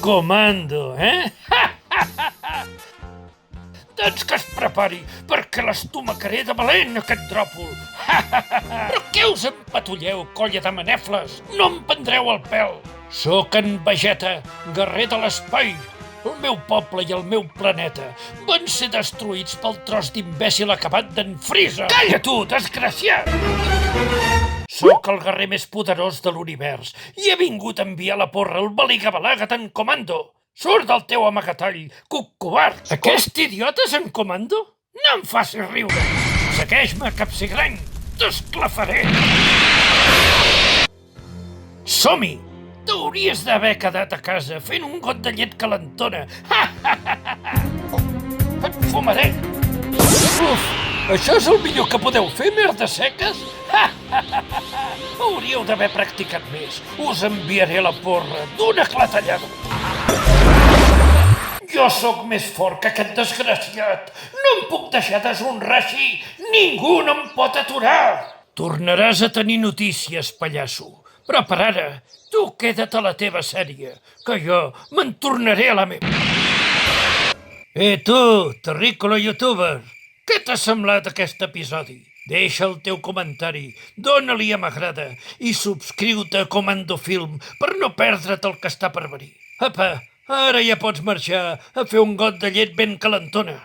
Comando, eh? Doncs que es prepari, perquè l'estomacaré de valent, aquest dròpol. Però què us empatulleu, colla de manefles? No em prendreu el pèl. Sóc en Vegeta, guerrer de l'espai. El meu poble i el meu planeta van ser destruïts pel tros d'imbècil acabat d'en Freeza. Calla tu, desgraciat! Sóc el guerrer més poderós de l'univers i he vingut a enviar la porra al Baligabalàgat en Comando. Surt del teu amagatall, cuc covard! Aquest idiota és en Comando? No em facis riure! Segueix-me, capsigrany! T'esclafaré! Som-hi! T'hauries d'haver quedat a casa fent un got de llet calentona. Et fumaré! Uf, això és el millor que podeu fer, merda seques? Hauríeu d'haver practicat més. Us enviaré la porra d'una clatellada. Jo sóc més fort que aquest desgraciat. No em puc deixar deshonrar així. Ningú no em pot aturar. Tornaràs a tenir notícies, pallasso. Però per ara, tu queda't a la teva sèrie, que jo me'n tornaré a la meva. Tu, terrícola youtuber, què t'ha semblat aquest episodi? Deixa el teu comentari, dóna-li a m'agrada i subscriu-te a Comando Film per no perdre't el que està per venir. Apa, ara ja pots marxar a fer un got de llet ben calentona.